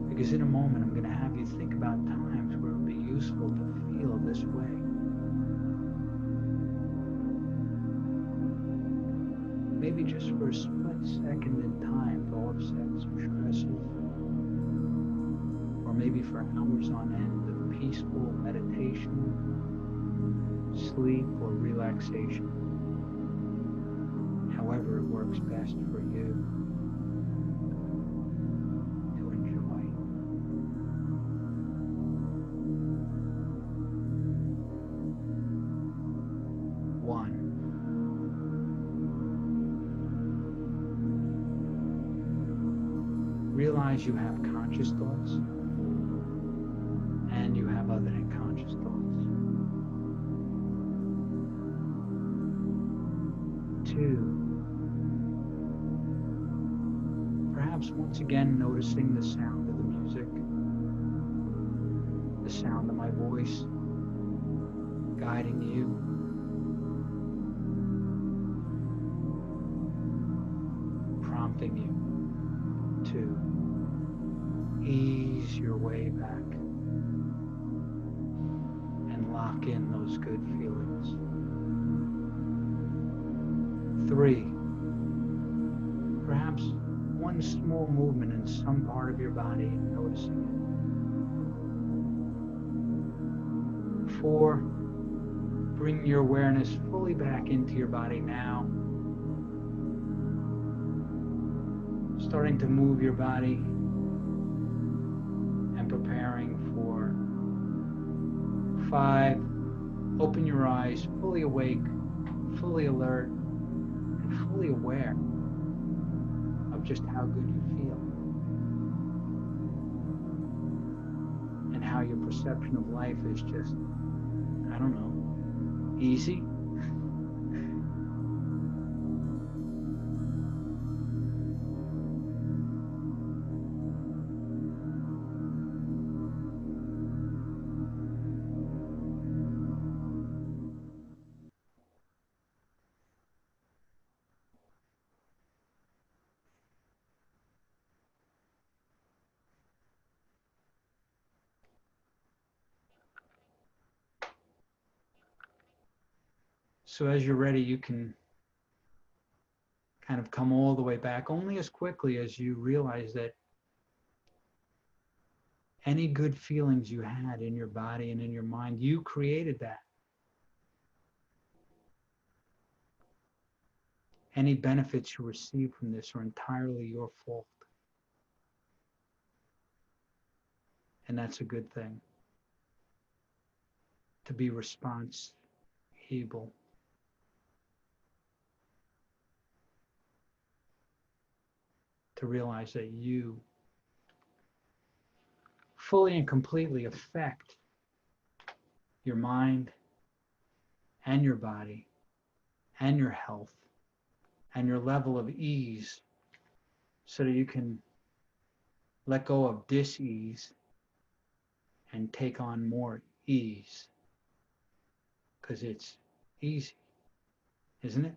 Because in a moment, I'm going to have you think about times where it would be useful to feel this way. Maybe just for a split second in time to offset some stresses, or maybe for hours on end of peaceful meditation, sleep, or relaxation. However it works best for you to enjoy. One. Realize you have conscious thoughts and you have other unconscious thoughts. 2. Perhaps once again noticing the sound of the music, the sound of my voice guiding you. Prompting you to ease your way back and lock in those good feelings. 3, perhaps one small movement in some part of your body and noticing it. 4, bring your awareness fully back into your body now. Starting to move your body and preparing for 5. Open your eyes, fully awake, fully alert, and fully aware of just how good you feel and how your perception of life is just, I don't know, easy. So as you're ready, you can kind of come all the way back only as quickly as you realize that any good feelings you had in your body and in your mind, you created that. Any benefits you receive from this are entirely your fault. And that's a good thing. To be responsible. To realize that you fully and completely affect your mind and your body and your health and your level of ease so that you can let go of dis-ease and take on more ease, because it's easy, isn't it?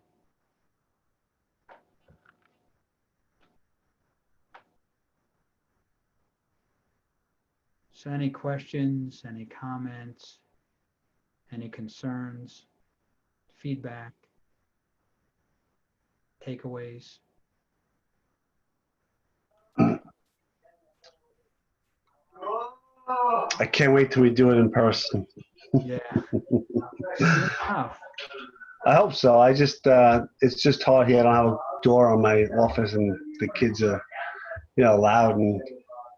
So any questions, any comments, any concerns, feedback, takeaways? I can't wait till we do it in person. Yeah. Soon enough. I hope so. I just, it's just hard here. I don't have a door on my office, and the kids are, loud, and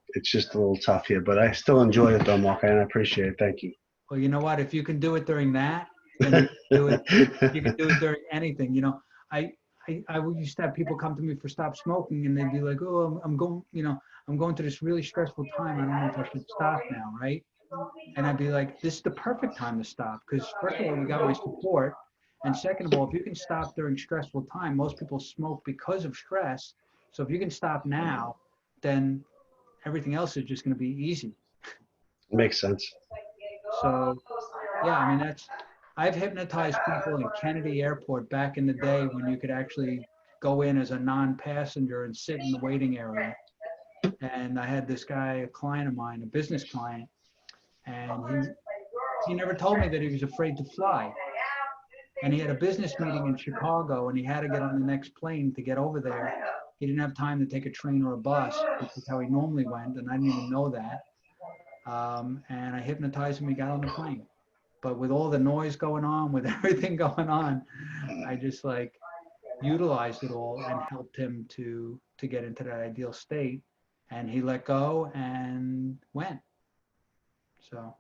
it's just a little tough here. But I still enjoy it though, Mark, and I appreciate it. Thank you. Well, you know what? If you can do it during that, then you can do it during anything. I used to have people come to me for stop smoking, and they'd be like, "Oh, I'm going, I'm going through this really stressful time. I don't know if I should stop now, right?" And I'd be like, "This is the perfect time to stop, because first of all, you got my support, and second of all, if you can stop during stressful time, most people smoke because of stress. So if you can stop now, then everything else is just going to be easy." Makes sense. So yeah, I mean, I've hypnotized people in Kennedy Airport back in the day when you could actually go in as a non-passenger and sit in the waiting area. And I had this guy, a client of mine, a business client, and he never told me that he was afraid to fly. And he had a business meeting in Chicago, and he had to get on the next plane to get over there. He didn't have time to take a train or a bus, which is how he normally went, and I didn't even know that. And I hypnotized him. He got on the plane. But with all the noise going on, with everything going on, I just utilized it all and helped him to get into that ideal state. And he let go and went. So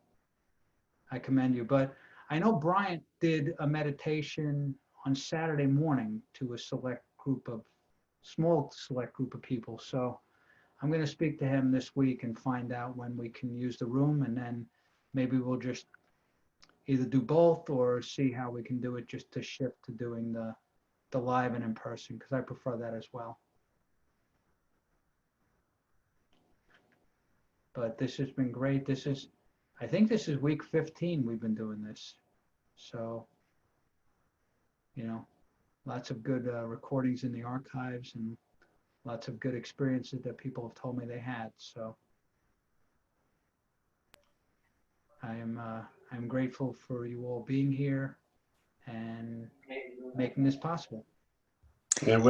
I commend you. But I know Bryant did a meditation on Saturday morning to a small select group of people. So I'm going to speak to him this week and find out when we can use the room, and then maybe we'll just either do both or see how we can do it, just to shift to doing the live and in person, because I prefer that as well. But this has been great. I think this is week 15 we've been doing this. So, lots of good recordings in the archives, and lots of good experiences that people have told me they had. So I'm grateful for you all being here and making this possible. Yeah,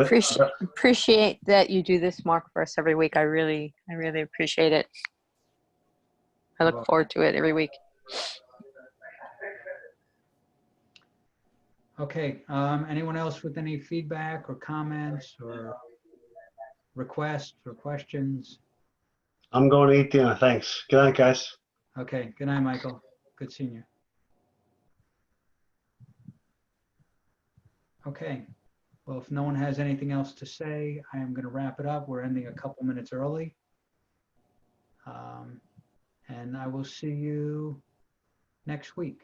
Appreciate that you do this, Mark, for us every week. I really appreciate it. I look forward to it every week. Okay. Anyone else with any feedback or comments or requests or questions? I'm going to eat dinner. Thanks. Good night, guys. Okay. Good night, Michael. Good seeing you. Okay. Well, if no one has anything else to say, I am going to wrap it up. We're ending a couple minutes early. And I will see you next week.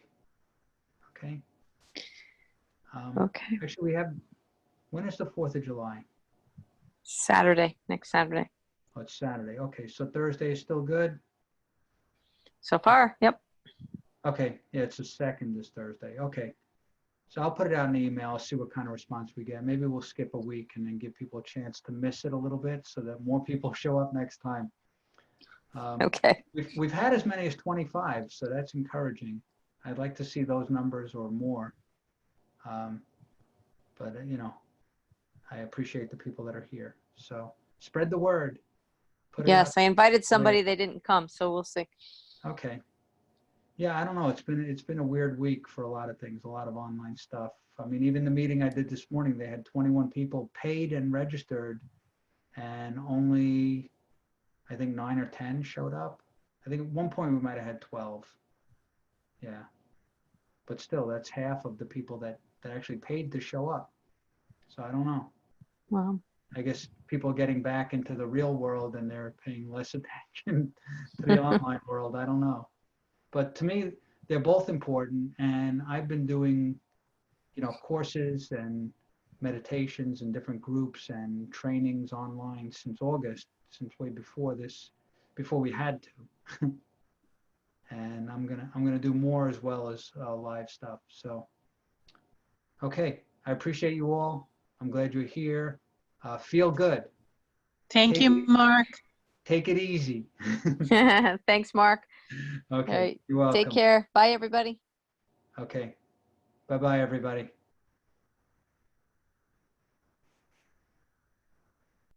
Okay. Okay. Actually, when is the 4th of July? Saturday, next Saturday. Oh, it's Saturday. Okay. So Thursday is still good? So far, yep. Okay. Yeah, it's the 2nd this Thursday. Okay. So I'll put it out in the email. I'll see what kind of response we get. Maybe we'll skip a week and then give people a chance to miss it a little bit so that more people show up next time. Okay. We've had as many as 25, so that's encouraging. I'd like to see those numbers or more. But I appreciate the people that are here. So spread the word. Yes, I invited somebody. They didn't come, so we'll see. Okay. Yeah, I don't know. It's been a weird week for a lot of things, a lot of online stuff. I mean, even the meeting I did this morning, they had 21 people paid and registered, and only, I think 9 or 10 showed up. I think at one point we might have had 12. Yeah. But still, that's half of the people that actually paid to show up. So I don't know. Wow. I guess people are getting back into the real world and they're paying less attention to the online world. I don't know. But to me, they're both important. And I've been doing, courses and meditations in different groups and trainings online since August, since way before this, before we had to. and I'm gonna do more as well as live stuff. So, okay, I appreciate you all. I'm glad you're here. Feel good. Thank Take you, it- Mark. Take it easy. Thanks, Mark. Okay, All right. you're welcome. Take care. Bye, everybody. Okay, bye-bye, everybody.